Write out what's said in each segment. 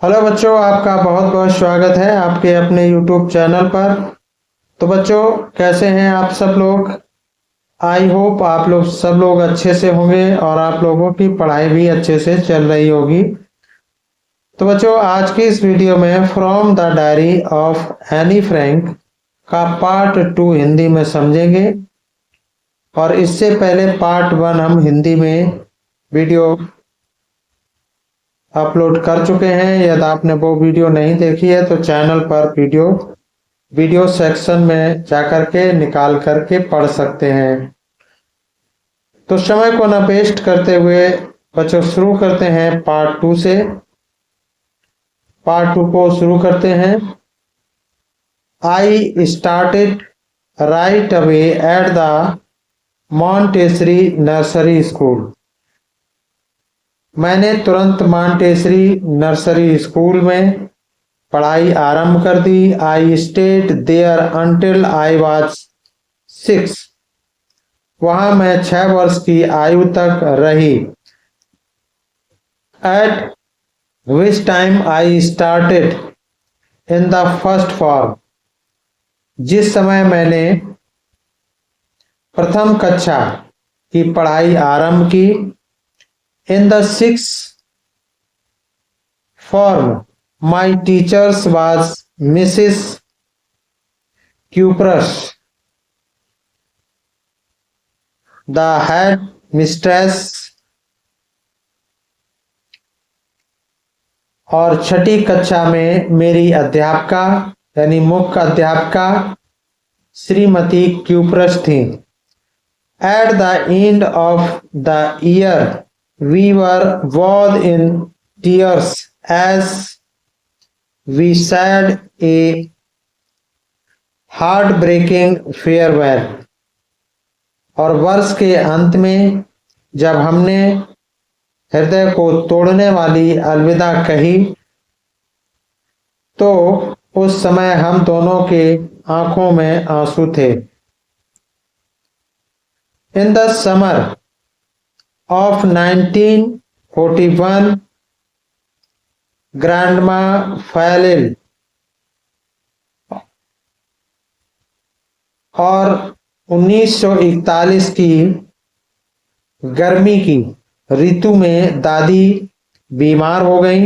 Hello बच्चों, आपका बहुत बहुत स्वागत है आपके अपने YouTube चैनल पर। तो बच्चों, कैसे हैं आप सब लोग? आई होप आप लोग सब लोग अच्छे से होंगे और आप लोगों की पढ़ाई भी अच्छे से चल रही होगी। तो बच्चों, आज की इस वीडियो में from the diary of Anne Frank का पार्ट 2 हिंदी में समझेंगे। और इससे पहले पार्ट 1 हम हिंदी में वीडियो अपलोड कर चुके हैं। यदि आपने वो वीडियो नहीं देखी है तो चैनल पर वीडियो सेक्शन में जाकर के निकाल करके पढ़ सकते हैं। तो समय को न वेस्ट करते हुए बच्चों शुरू करते हैं पार्ट 2 से। पार्ट 2 को शुरू करते हैं। I started right away at the Montessori nursery school. मैंने तुरंत मॉन्टेसरी नर्सरी स्कूल में पढ़ाई आरंभ कर दी। I stayed there until I was 6। वहां मैं 6 वर्ष की आयु तक रही। At which time I started in the first form. जिस समय मैंने प्रथम कक्षा की पढ़ाई आरंभ की। In the 6th form my teachers was Mrs. Cuprus, the head mistress। और छठी कक्षा में मेरी अध्यापिका यानी मुख्य अध्यापिका श्रीमती क्यूप्रस थी। At the end of the year we were bathed in tears as we said a heartbreaking farewell। और वर्ष के अंत में जब हमने हृदय को तोड़ने वाली अलविदा कही तो उस समय हम दोनों के आंखों में आंसू थे। In the summer of 1941 grandma फैल इल। और 1941 की गर्मी की ऋतु में दादी बीमार हो गई।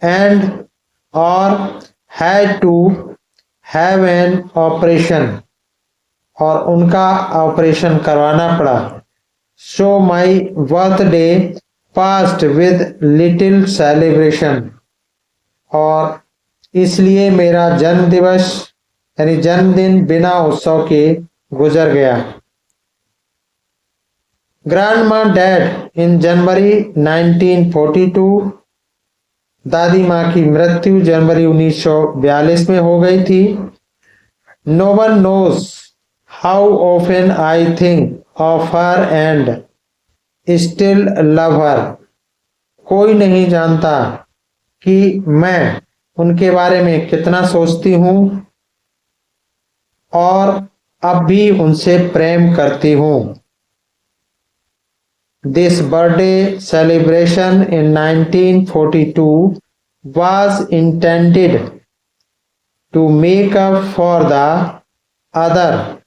एंड और had to have an operation. और उनका ऑपरेशन करवाना पड़ा। So my birthday passed with little celebration. और इसलिए मेरा जन्म दिवस यानी जन्मदिन बिना उत्सव के गुजर गया। ग्रैंडमा डेड इन जनवरी 1942। दादी माँ की मृत्यु जनवरी 1942 में हो गई थी। No one knows how often I think of her and still love her. कोई नहीं जानता कि मैं उनके बारे में कितना सोचती हूँ और अब भी उनसे प्रेम करती हूँ। This birthday celebration in 1942 was intended to make up for the other,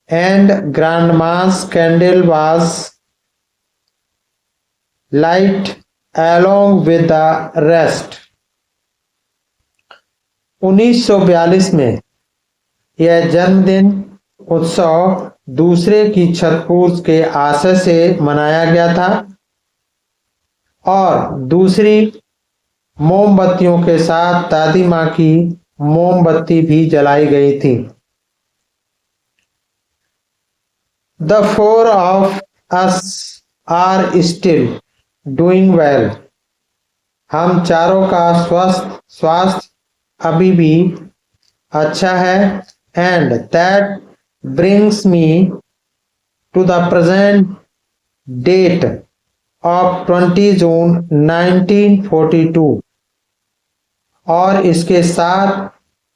and grandma's candle was light along with the rest। 1942 में यह जन्मदिन उत्सव दूसरे की छठपूर्ति के आशय से मनाया गया था और दूसरी मोमबत्तियों के साथ दादी माँ की मोमबत्ती भी जलाई गई थी। The four of us are still doing well। हम चारों का स्वास्थ्य अभी भी अच्छा है। And that brings me to the present date of 20 June 1942। और इसके साथ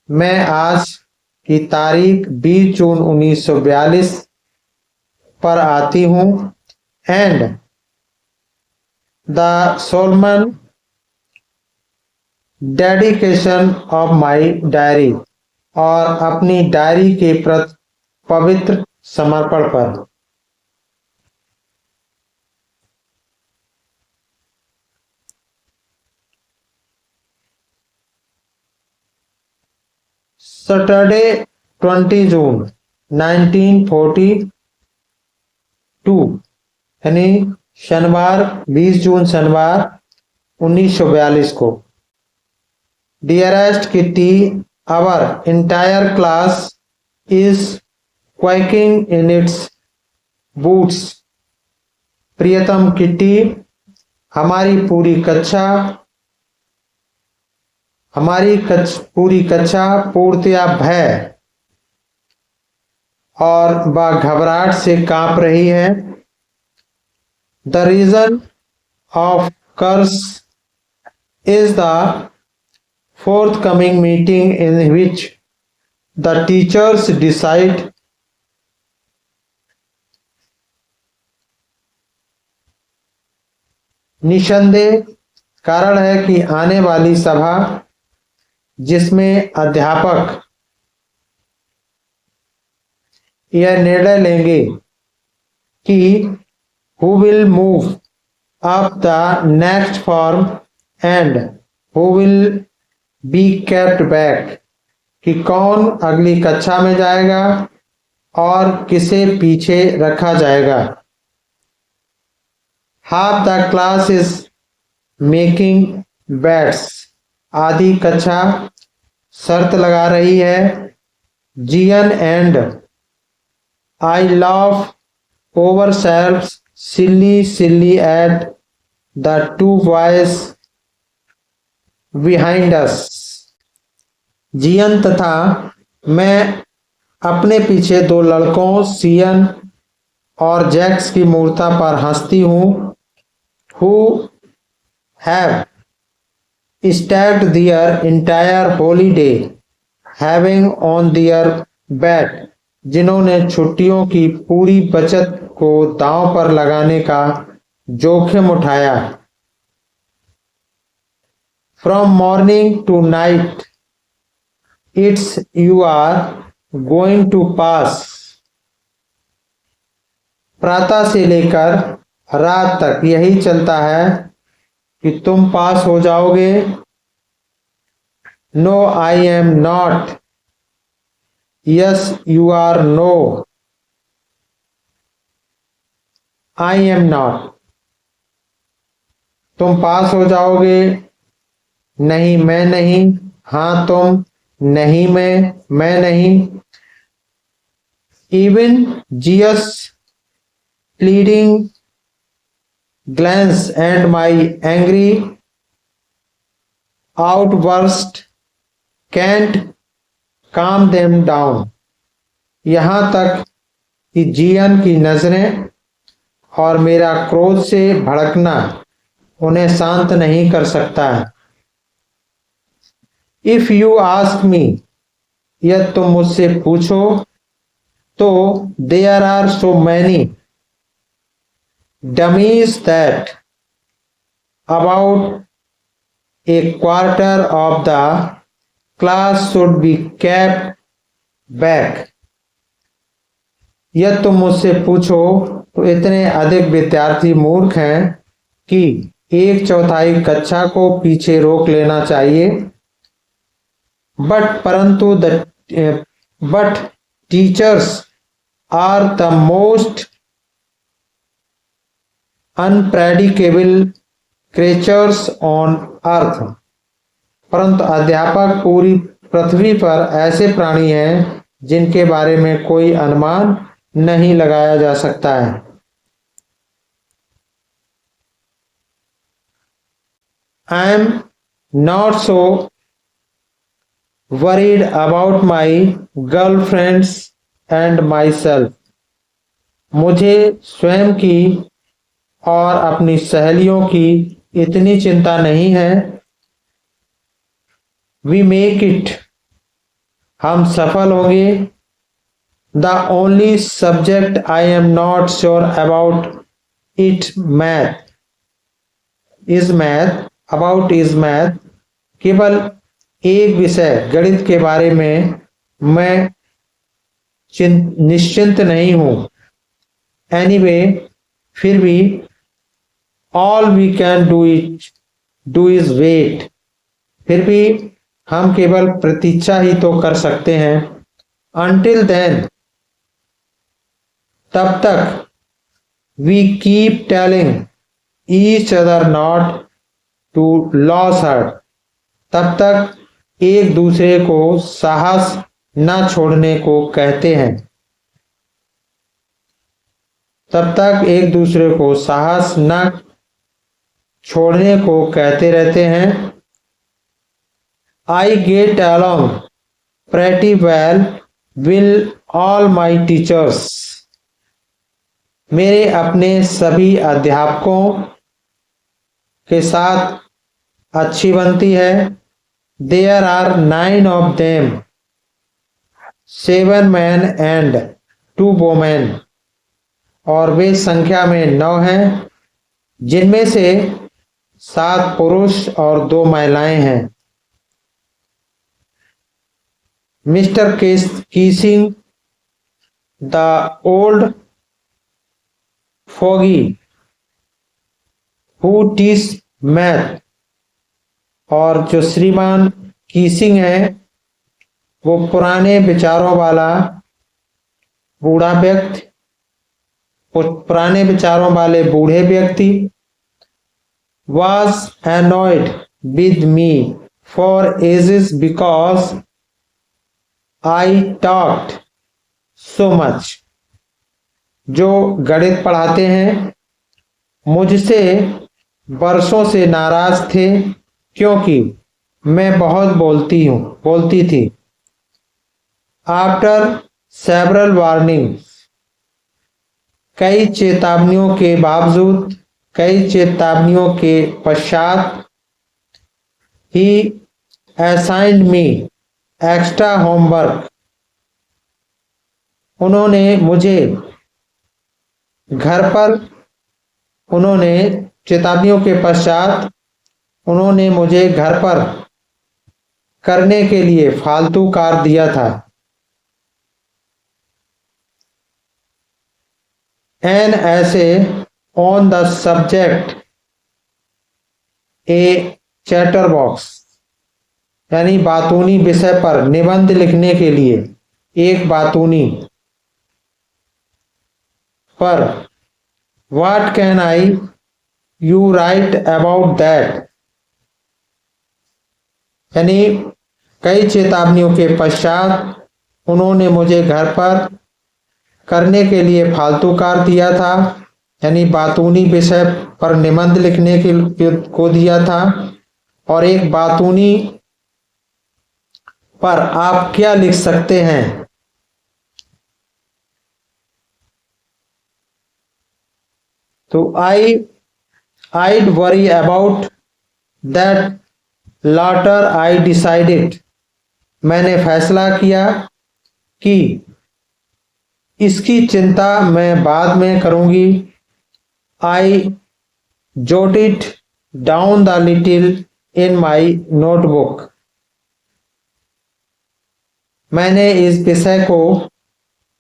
मैं आज की तारीख 20 जून 1942 पर आती हूँ। And the Solomon dedication of my diary, और अपनी डायरी के प्रति पवित्र समर्पण पर। सैटरडे 20 जून 1942, यानी शनिवार 20 जून शनिवार 1942 को। Dearest Kitty, our entire class is quaking in its boots. प्रियतम किट्टी, हमारी पूरी कक्षा पूर्णतया भय और घबराहट से कांप रही है। The reason of curse is the forthcoming meeting in which the teachers decide निसंदेह कारण है कि आने वाली सभा जिसमें अध्यापक यह निर्णय लेंगे कि who will move up the next form and who will be kept back, कि कौन अगली कक्षा में जाएगा और किसे पीछे रखा जाएगा। Half the class is making bets, आधी कक्षा शर्त लगा रही है। Jian and I laugh over self silly at the two boys behind us. Jian तथा मैं अपने पीछे दो लड़कों सियन और जैक्स की मूर्ता पर हंसती हूँ। Who have stacked their entire holiday having on their bat, जिन्होंने छुट्टियों की पूरी बचत को दांव पर लगाने का जोखिम उठाया। From morning to night it's you are going to pass, प्रातः से लेकर रात तक यही चलता है कि तुम पास हो जाओगे। No I am not, yes you are no, I am not, तुम पास हो जाओगे, नहीं मैं नहीं, हाँ तुम, नहीं मैं नहीं। Even GS pleading glance and my angry outburst can't calm them down, यहाँ तक कि जियन की नजरें और मेरा क्रोध से भड़कना उन्हें शांत नहीं कर सकता है। इफ यू आस्क मी, यदि तुम मुझसे पूछो तो there are so many dummies that about a quarter of the class should be kept back। यदि तुम मुझसे पूछो तो इतने अधिक विद्यार्थी मूर्ख हैं कि 1/4 कक्षा को पीछे रोक लेना चाहिए। But teachers are the most unpredictable creatures on earth, परंतु अध्यापक पूरी पृथ्वी पर ऐसे प्राणी हैं जिनके बारे में कोई अनुमान नहीं लगाया जा सकता है। आई am not so worried about my girlfriends and my self, मुझे स्वयं की और अपनी सहेलियों की इतनी चिंता नहीं है। वी मेक इट, हम सफल होंगे। The only subject I am not sure about is math, केवल एक विषय गणित के बारे में मैं निश्चिंत नहीं हूं। एनीवे, फिर भी all we can do is wait. फिर भी हम केवल प्रतीक्षा ही तो कर सकते हैं। अंटिल देन, तब तक we keep telling each other not to lose heart. तब तक एक दूसरे को साहस न छोड़ने को कहते हैं। तब तक एक दूसरे को साहस न छोड़ने को कहते रहते हैं। I get along pretty well with all my teachers। मेरे अपने सभी अध्यापकों के साथ अच्छी बनती है। There are 9 of them, 7 men and 2 women। और वे संख्या में 9 हैं, जिनमें से 7 पुरुष और 2 महिलाएं हैं। Mister Keesing, the old fogey who teach math. और जो श्रीमान कीसिंग है, वो पुराने विचारों वाला बूढ़ा व्यक्ति, पुराने विचारों वाले बूढ़े व्यक्ति was annoyed with me for ages because I talked so much। जो गणित पढ़ाते हैं मुझसे वर्षों से नाराज थे क्योंकि मैं बहुत बोलती थी। आफ्टर सेवरल वार्निंग्स, कई चेतावनियों के पश्चात ही असाइंड मी एक्स्ट्रा होमवर्क। चेतावनियों के पश्चात उन्होंने मुझे घर पर करने के लिए फालतू कार्य दिया था। An essay on the subject a chatterbox, यानी बातूनी विषय पर निबंध लिखने के लिए एक बातूनी पर। What can you write about that? यानी कई चेतावनियों के पश्चात उन्होंने मुझे घर पर करने के लिए फालतू कार्य दिया था, यानी बातूनी विषय पर निबंध लिखने को दिया था। और एक बातूनी पर आप क्या लिख सकते हैं? तो I'd worry about that later। I decided, मैंने फैसला किया कि इसकी चिंता मैं बाद में करूंगी। I jotted down the little in my notebook। मैंने इस विषय को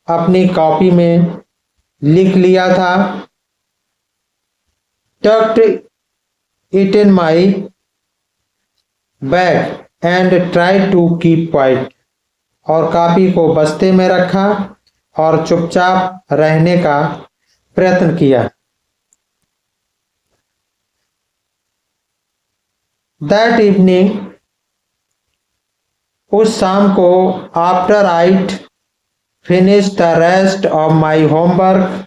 अपनी कॉपी में लिख लिया था। Tucked it in my bag and tried to keep quiet। और कॉपी को बस्ते में रखा और चुपचाप रहने का प्रयत्न किया। That evening, उस शाम को, after I'd finished the rest of my homework,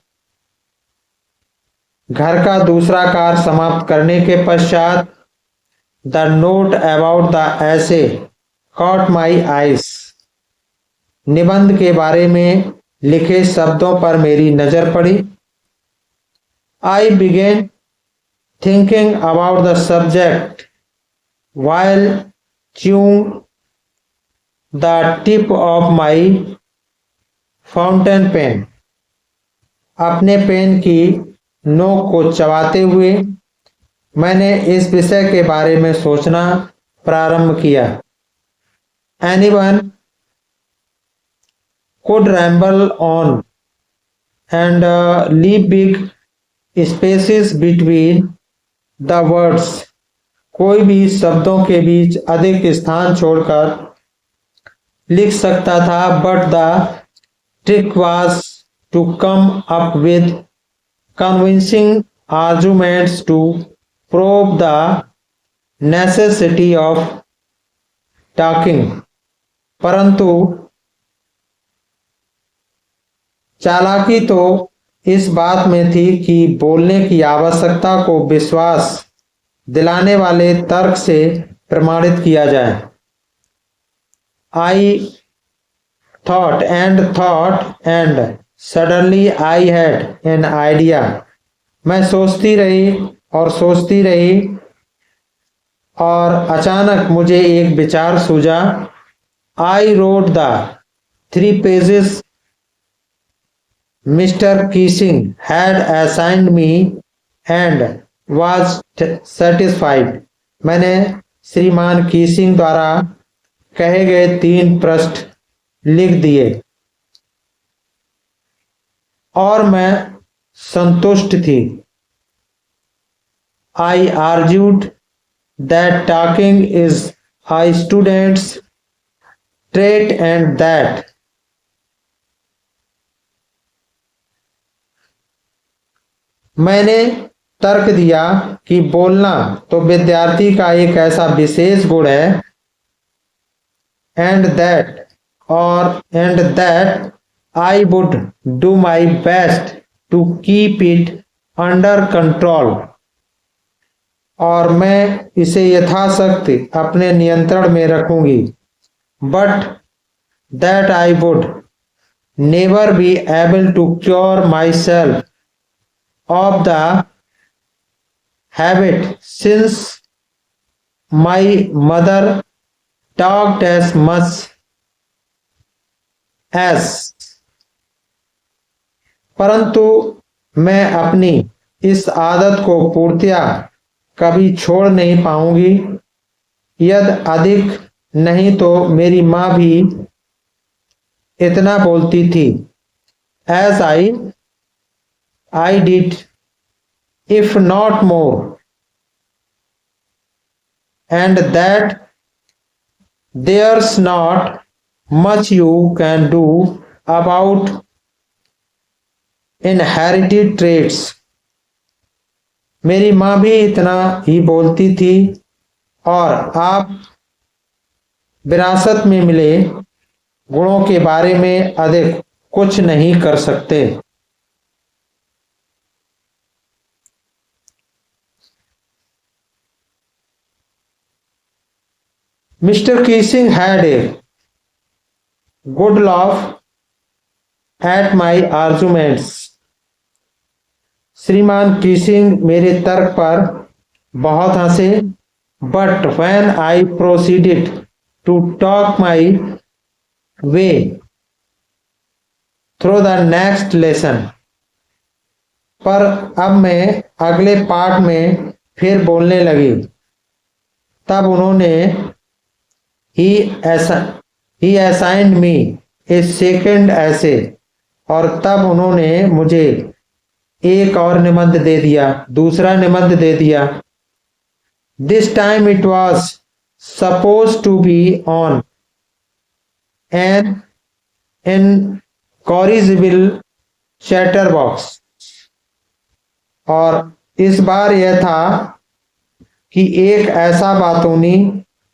घर का दूसरा कार्य समाप्त करने के पश्चात, the note about the essay caught my eyes। निबंध के बारे में लिखे शब्दों पर मेरी नजर पड़ी। I began thinking about the subject while chewing the tip of my fountain pen। अपने पेन की नोक को चबाते हुए मैंने इस विषय के बारे में सोचना प्रारंभ किया। Anyone could ramble on and leave big spaces between the words. कोई भी शब्दों के बीच अधिक स्थान छोड़कर लिख सकता था, but the trick was to come up with convincing arguments to prove the necessity of talking. परंतु चालाकी तो इस बात में थी कि बोलने की आवश्यकता को विश्वास दिलाने वाले तर्क से प्रमाणित किया जाए। I thought and suddenly I had an idea. मैं सोचती रही और सोचती रही और अचानक मुझे एक विचार सूझा। I wrote the 3 pages Mr. Keesing had assigned me and was satisfied. मैंने श्रीमान कीसिंग द्वारा कहे गए 3 पृष्ठ लिख दिए और मैं संतुष्ट थी। I argued that talking is a student's trait and that मैंने तर्क दिया कि बोलना तो विद्यार्थी का एक ऐसा विशेष गुण है and that I would do my best to keep it under control. और मैं इसे यथाशक्ति अपने नियंत्रण में रखूंगी, but that I would never be able to cure myself of the habit since my mother talked as much as. परंतु मैं अपनी इस आदत को पूर्णतया कभी छोड़ नहीं पाऊंगी, यदि अधिक नहीं तो मेरी माँ भी इतना बोलती थी। As I did, if not more, and that there's not much you can do about inherited traits. मेरी माँ भी इतना ही बोलती थी और आप विरासत में मिले गुणों के बारे में अधिक कुछ नहीं कर सकते। Mr. Keesing had a good laugh at my arguments. श्रीमान कीसिंग मेरे तर्क पर बहुत हंसे, but when I proceeded to talk my way through the next lesson, पर अब मैं अगले पाठ में फिर बोलने लगी, तब उन्होंने he assigned me a second essay, और तब उन्होंने मुझे एक और निबंध दे दिया, दूसरा निबंध दे दिया। This time it was supposed to be on an incorrigible chatterbox, और इस बार यह था कि एक ऐसा बातूनी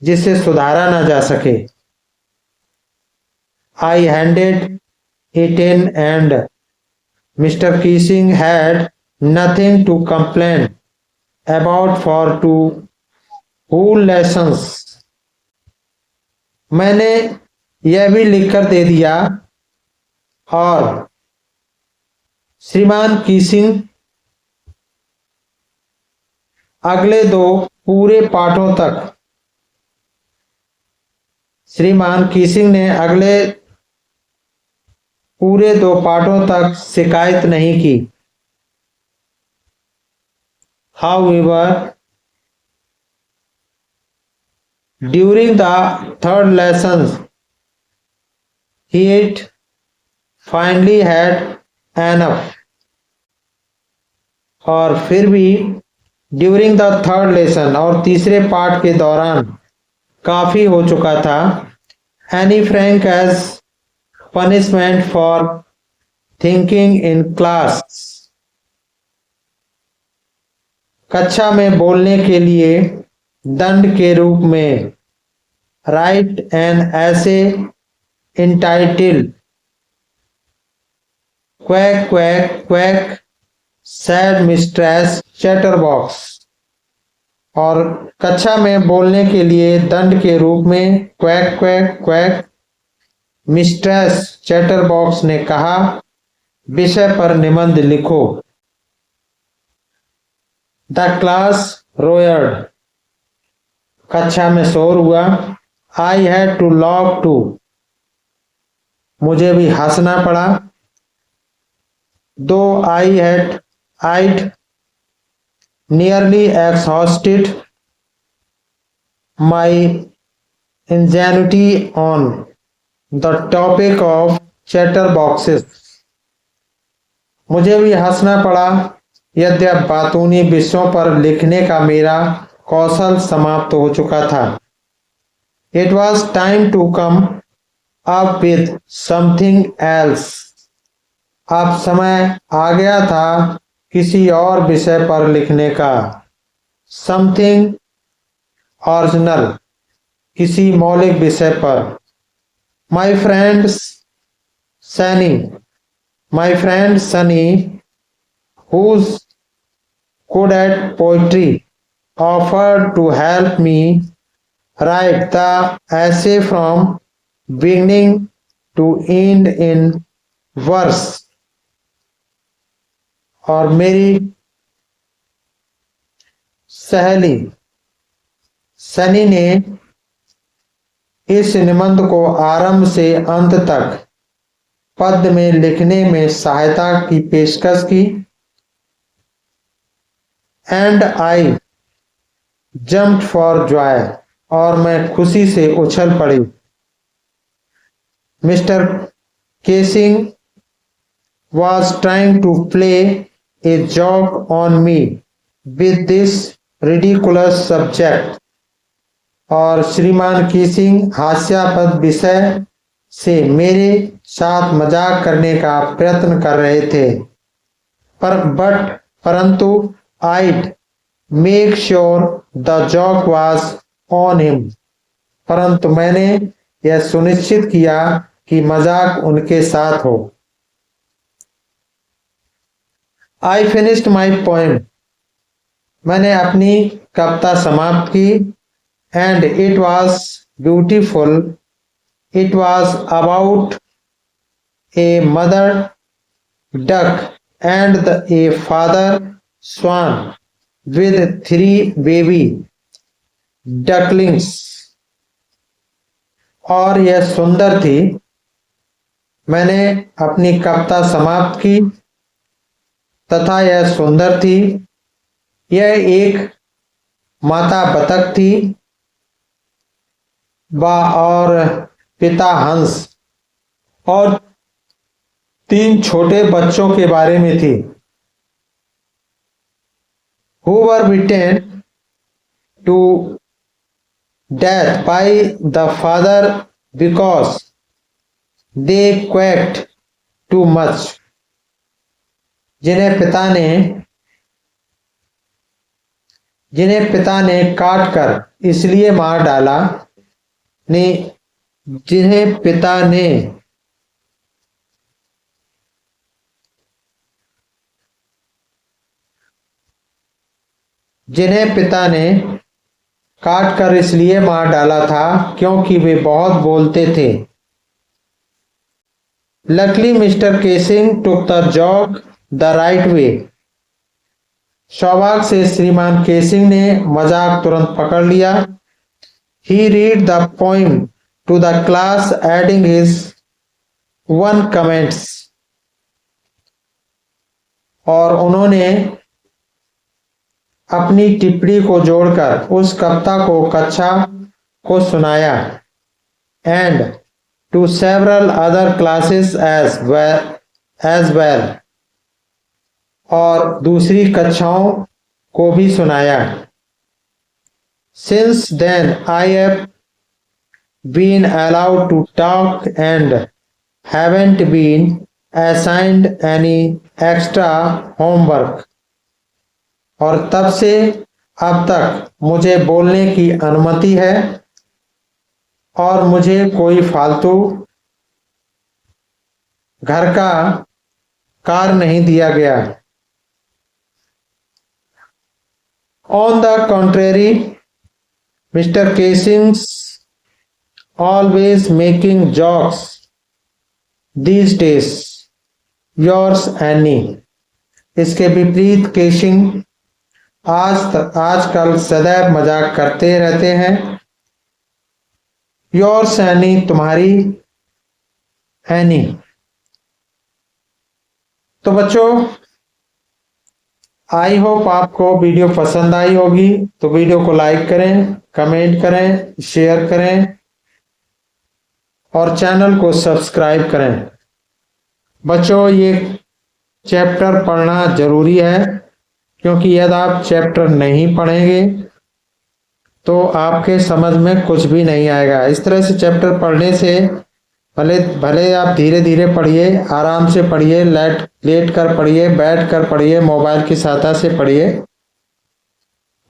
जिसे सुधारा ना जा सके। I handed it in and Mr. Keesing had nothing to complain about for 2 whole lessons. मैंने यह भी लिखकर दे दिया और श्रीमान कीसिंग अगले 2 पूरे पाठों तक श्रीमान कीसिंग ने अगले पूरे 2 पाठों तक शिकायत नहीं की। However, During the third lesson, he finally had enough. और फिर भी ड्यूरिंग द थर्ड लेसन और तीसरे पार्ट के दौरान काफी हो चुका था। Anne Frank as punishment for thinking in class, कक्षा में बोलने के लिए दंड के रूप में write an essay entitled quack quack quack said mistress chatterbox, और कक्षा में बोलने के लिए दंड के रूप में quack quack quack mistress chatterbox ने कहा, विषय पर निबंध लिखो। द क्लास रोयर्ड, कक्षा में शोर हुआ। I had to laugh too, मुझे भी हंसना पड़ा। Though I had I'd nearly exhausted my ingenuity on the topic of chatterboxes, मुझे भी हंसना पड़ा यद्यप बातूनी विषयों पर लिखने का मेरा कौशल समाप्त हो चुका था। It was time to come up with something else, अब समय आ गया था किसी और विषय पर लिखने का। समथिंग ओरिजिनल, किसी मौलिक विषय पर। My friend Sunny who's good at poetry offered to help me write the essay from beginning to end in verse, और मेरी सहेली सनी ने इस निबंध को आरंभ से अंत तक पद्य में लिखने में सहायता की पेशकश की। And I jumped for Joy, और मैं खुशी से उछल पड़ी। Mister casing was trying to play a joke on me with this ridiculous subject, और श्रीमान कीसिंग हास्यास्पद विषय से मेरे साथ मजाक करने का प्रयत्न कर रहे थे। परंतु I'd make sure the joke was on him, परंतु मैंने यह सुनिश्चित किया कि मजाक उनके साथ हो। I finished my poem, मैंने अपनी कविता समाप्त की। And it was beautiful. It was about a mother duck and a father swan with 3 baby ducklings, और यह सुंदर थी। मैंने अपनी कविता समाप्त की तथा यह सुंदर थी। यह एक माता बतख थी और पिता हंस और 3 छोटे बच्चों के बारे में थी। Who were beaten to death by the father because they quacked too much, जिन्हें पिता ने काट कर इसलिए मार डाला, जिन्हें पिता ने काट कर इसलिए मार डाला था क्योंकि वे बहुत बोलते थे। Luckily Mr. Casing took the joke the right way, सौभाग्य से श्रीमान केसिंग ने मजाक तुरंत पकड़ लिया। He read the poem to the class adding his one comments, और उन्होंने अपनी टिप्पणी को जोड़कर उस कविता को कक्षा को सुनाया and to several other classes as well, और दूसरी कक्षाओं को भी सुनाया। Since then I have been allowed to talk and haven't been assigned any extra homework, और तब से अब तक मुझे बोलने की अनुमति है और मुझे कोई फालतू घर का कार्य नहीं दिया गया। On the contrary, Mr. Casings always making jokes these days. Yours Annie। इसके विपरीत केशिंग आजकल सदैव मजाक करते रहते हैं। योर्स एनी, तुम्हारी एनी। तो बच्चों, आई होप आपको वीडियो पसंद आई होगी। तो वीडियो को लाइक करें, कमेंट करें, शेयर करें और चैनल को सब्सक्राइब करें। बच्चों, ये चैप्टर पढ़ना जरूरी है, क्योंकि यदि आप चैप्टर नहीं पढ़ेंगे तो आपके समझ में कुछ भी नहीं आएगा। इस तरह से चैप्टर पढ़ने से भले आप धीरे धीरे पढ़िए, आराम से पढ़िए, लेट कर पढ़िए, बैठ कर पढ़िए, मोबाइल की सहायता से पढ़िए,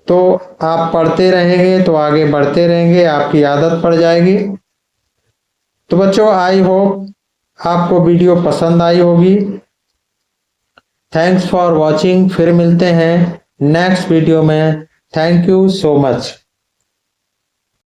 तो आप पढ़ते रहेंगे तो आगे बढ़ते रहेंगे, आपकी आदत पड़ जाएगी। तो बच्चों, आई होप आपको वीडियो पसंद आई होगी। Thanks for watching. फिर मिलते हैं नेक्स्ट वीडियो में। Thank you so much.